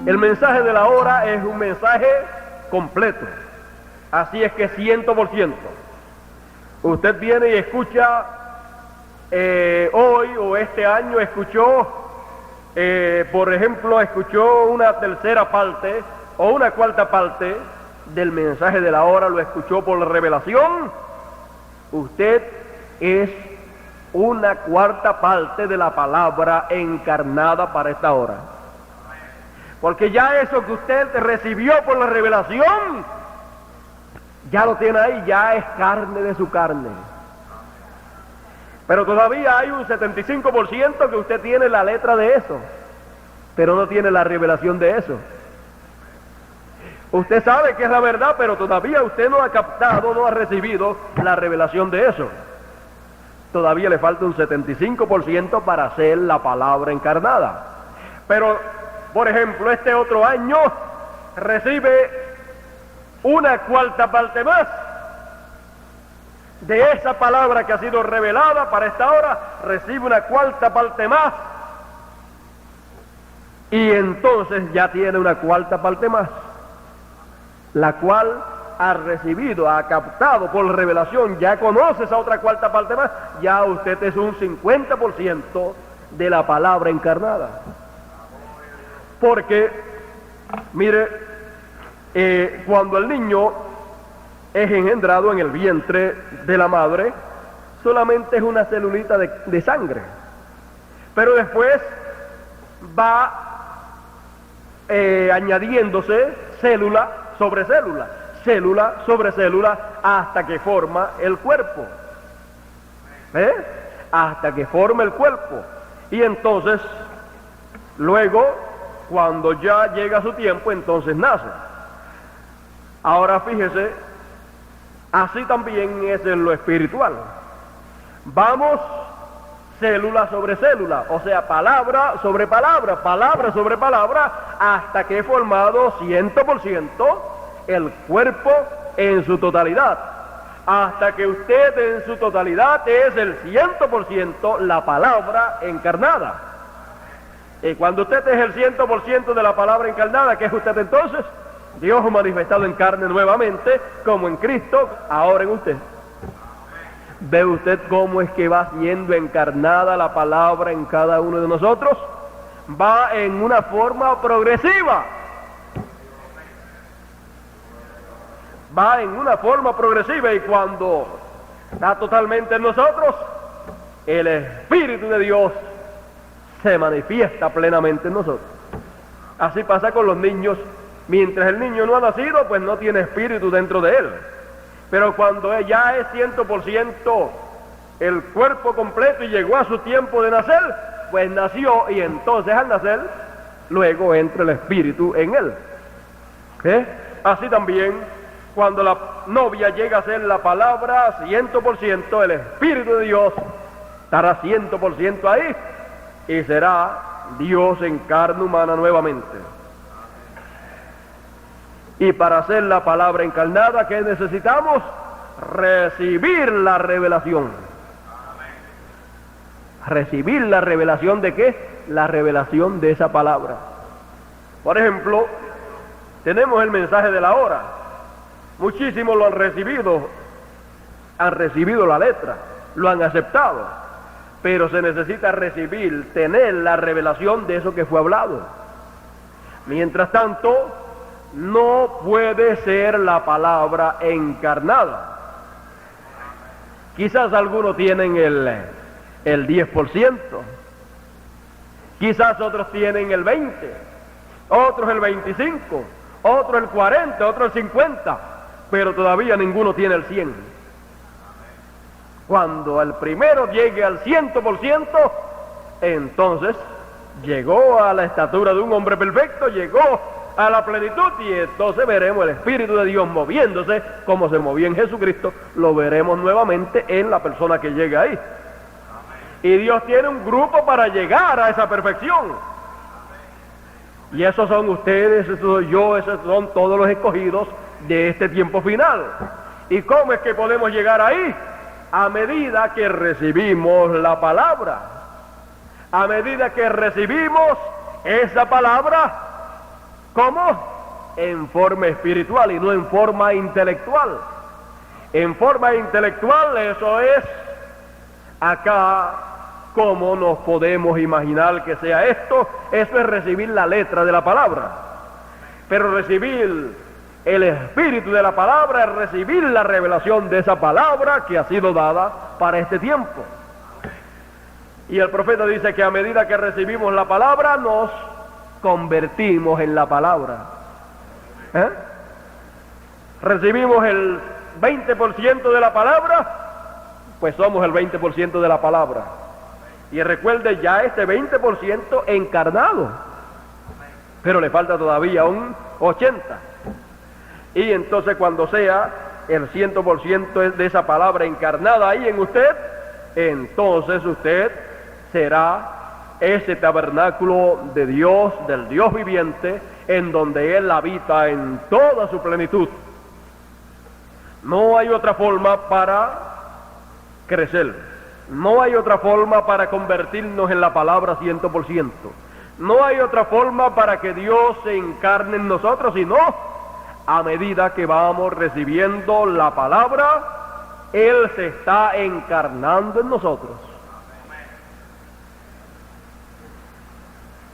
El mensaje de la hora es un mensaje completo. Así es que 100%. Usted viene y escucha, hoy o este año escuchó, por ejemplo, escuchó una tercera parte o una cuarta parte del mensaje de la hora, lo escuchó por la revelación. Usted es una cuarta parte de la palabra encarnada para esta hora. Porque ya eso que usted recibió por la revelación, ya lo tiene ahí, ya es carne de su carne. Pero todavía hay un 75% que usted tiene la letra de eso, pero no tiene la revelación de eso. Usted sabe que es la verdad, pero todavía usted no ha captado, no ha recibido la revelación de eso. Todavía le falta un 75% para ser la palabra encarnada. Pero, por ejemplo, este otro año recibe una cuarta parte más de esa palabra que ha sido revelada para esta hora, recibe una cuarta parte más, y entonces ya tiene una cuarta parte más, la cual ha recibido, ha captado por revelación, ya conoce esa otra cuarta parte más, ya usted es un 50% de la palabra encarnada. Porque, mire, cuando el niño es engendrado en el vientre de la madre, solamente es una celulita de sangre, pero después va añadiéndose célula sobre célula, célula sobre célula, hasta que forma el cuerpo, hasta que forma el cuerpo. Y entonces, luego, cuando ya llega su tiempo, entonces nace. Ahora fíjese, así también es en lo espiritual. Vamos célula sobre célula, o sea, palabra sobre palabra, palabra sobre palabra, hasta que he formado 100% el cuerpo en su totalidad. Hasta que usted en su totalidad es el 100% la palabra encarnada. Y cuando usted es el 100% de la palabra encarnada, ¿qué es usted entonces? Dios manifestado en carne nuevamente, como en Cristo, ahora en usted. ¿Ve usted cómo es que va siendo encarnada la palabra en cada uno de nosotros? Va en una forma progresiva. Va en una forma progresiva, y cuando está totalmente en nosotros, el Espíritu de Dios se manifiesta plenamente en nosotros. Así pasa con los niños. Mientras el niño no ha nacido, pues no tiene espíritu dentro de él. Pero cuando ya es 100% el cuerpo completo y llegó a su tiempo de nacer, pues nació, y entonces al nacer, luego entra el espíritu en él. Así también, cuando la novia llega a ser la palabra 100%, el Espíritu de Dios estará 100% ahí, y será Dios en carne humana nuevamente. Y para hacer la palabra encarnada, ¿qué necesitamos? Recibir la revelación. ¿Recibir la revelación de qué? La revelación de esa palabra. Por ejemplo, tenemos el mensaje de la hora. Muchísimos lo han recibido la letra, lo han aceptado, pero se necesita recibir, tener la revelación de eso que fue hablado. Mientras tanto, no puede ser la palabra encarnada. Quizás algunos tienen el 10%, quizás otros tienen el 20%, otros el 25%, otros el 40%, otros el 50%, pero todavía ninguno tiene el 100%. Cuando el primero llegue al 100%, entonces llegó a la estatura de un hombre perfecto, llegó a la plenitud, y entonces veremos el Espíritu de Dios moviéndose como se movía en Jesucristo. Lo veremos nuevamente en la persona que llega ahí. Y Dios tiene un grupo para llegar a esa perfección. Y esos son ustedes, esos soy yo, esos son todos los escogidos de este tiempo final. ¿Y cómo es que podemos llegar ahí? A medida que recibimos la palabra. A medida que recibimos esa palabra, ¿Cómo? En forma espiritual y no en forma intelectual. En forma intelectual, eso es acá, ¿cómo nos podemos imaginar que sea esto? Eso es recibir la letra de la palabra. Pero recibir el espíritu de la palabra es recibir la revelación de esa palabra que ha sido dada para este tiempo. Y el profeta dice que a medida que recibimos la palabra, nos convertimos en la palabra. Recibimos el 20% de la palabra, pues somos el 20% de la palabra. Y recuerde ya este 20% encarnado, pero le falta todavía un 80%. Y entonces cuando sea el 100% de esa palabra encarnada ahí en usted, entonces usted será ese tabernáculo de Dios, del Dios viviente, en donde Él habita en toda su plenitud. No hay otra forma para crecer, no hay otra forma para convertirnos en la palabra 100%, no hay otra forma para que Dios se encarne en nosotros, sino a medida que vamos recibiendo la palabra, Él se está encarnando en nosotros.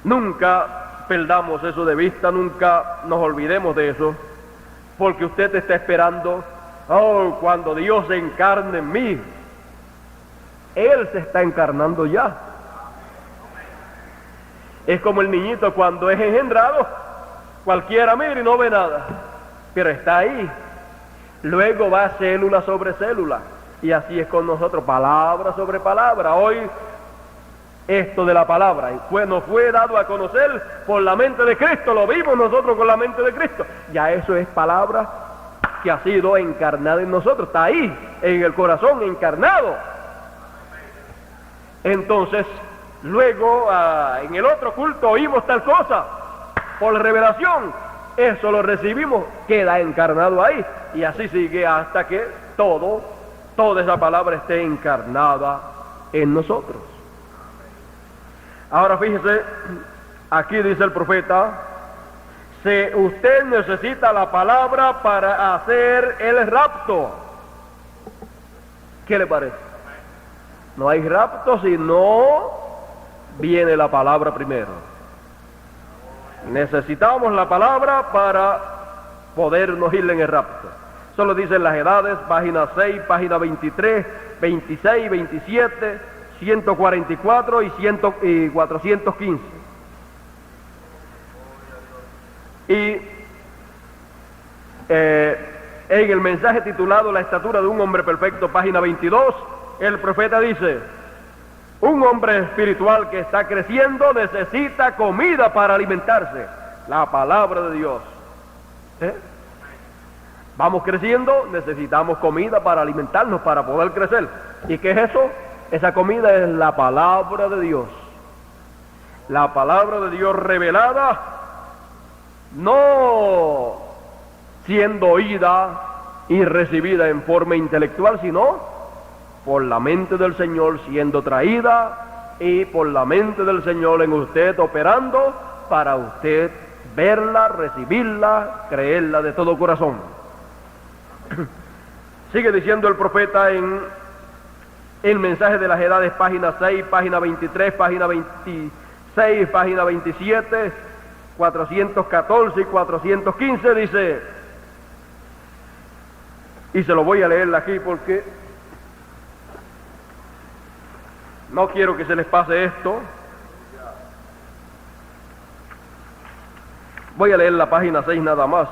Nunca perdamos eso de vista, nunca nos olvidemos de eso, porque usted está esperando, oh, cuando Dios se encarne en mí. Él se está encarnando ya. Es como el niñito cuando es engendrado, cualquiera mira y no ve nada, pero está ahí. Luego va célula sobre célula, y así es con nosotros, palabra sobre palabra. Hoy esto de la palabra nos fue dado a conocer por la mente de Cristo, lo vimos nosotros con la mente de Cristo. Ya eso es palabra que ha sido encarnada en nosotros, está ahí, en el corazón, encarnado. Entonces, luego en el otro culto oímos tal cosa, por revelación, eso lo recibimos, queda encarnado ahí, y así sigue hasta que toda esa palabra esté encarnada en nosotros. Ahora fíjese, aquí dice el profeta, si usted necesita la palabra para hacer el rapto, ¿qué le parece? No hay rapto si no viene la palabra primero. Necesitamos la palabra para podernos ir en el rapto. Eso lo dicen las edades, página 6, página 23, 26, 27, 144 y 415. Y en el mensaje titulado La estatura de un hombre perfecto, página 22, el profeta dice, un hombre espiritual que está creciendo necesita comida para alimentarse, la palabra de Dios. Vamos creciendo, necesitamos comida para alimentarnos, para poder crecer. ¿Y qué es eso? Esa comida es la palabra de Dios. La palabra de Dios revelada, no siendo oída y recibida en forma intelectual, sino por la mente del Señor siendo traída y por la mente del Señor en usted operando para usted verla, recibirla, creerla de todo corazón. Sigue diciendo el profeta en el mensaje de las edades, página 6, página 23, página 26, página 27, 414 y 415, dice, y se lo voy a leer aquí porque no quiero que se les pase esto. Voy a leer la página 6 nada más.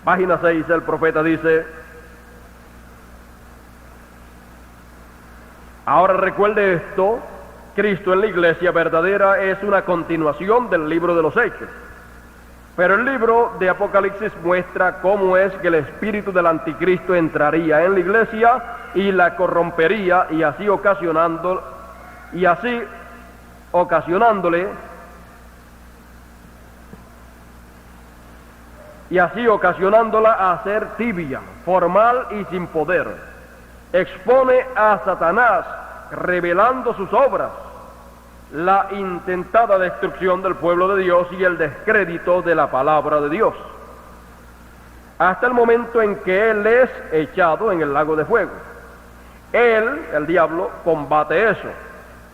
Página 6, el profeta dice, ahora recuerde esto, Cristo en la iglesia verdadera es una continuación del libro de los Hechos. Pero el libro de Apocalipsis muestra cómo es que el espíritu del anticristo entraría en la iglesia y la corrompería y así ocasionándola a ser tibia, formal y sin poder. Expone a Satanás revelando sus obras la intentada destrucción del pueblo de Dios y el descrédito de la palabra de Dios, hasta el momento en que Él es echado en el lago de fuego. Él, el diablo, combate eso,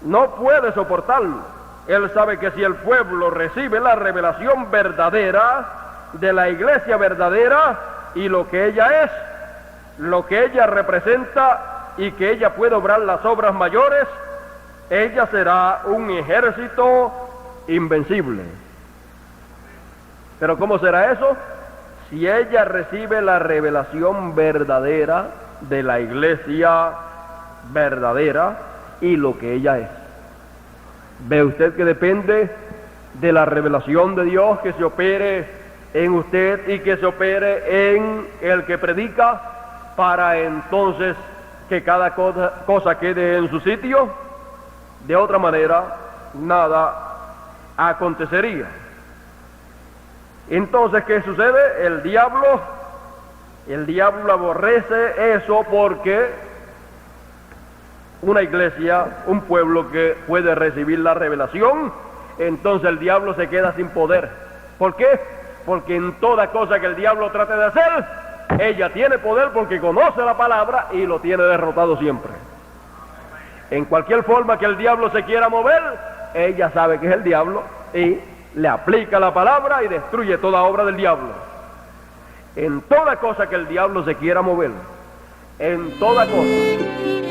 no puede soportarlo. Él sabe que si el pueblo recibe la revelación verdadera de la iglesia verdadera y lo que ella es, lo que ella representa y que ella puede obrar las obras mayores, ella será un ejército invencible. Pero ¿cómo será eso? Si ella recibe la revelación verdadera de la iglesia verdadera y lo que ella es. ¿Ve usted que depende de la revelación de Dios que se opere en usted y que se opere en el que predica, para entonces que cada cosa quede en su sitio? De otra manera, nada acontecería. Entonces, ¿qué sucede? El diablo aborrece eso, porque una iglesia, un pueblo que puede recibir la revelación, entonces el diablo se queda sin poder. ¿Por qué? Porque en toda cosa que el diablo trate de hacer, ella tiene poder porque conoce la palabra y lo tiene derrotado siempre. En cualquier forma que el diablo se quiera mover, ella sabe que es el diablo y le aplica la palabra y destruye toda obra del diablo. En toda cosa que el diablo se quiera mover, en toda cosa.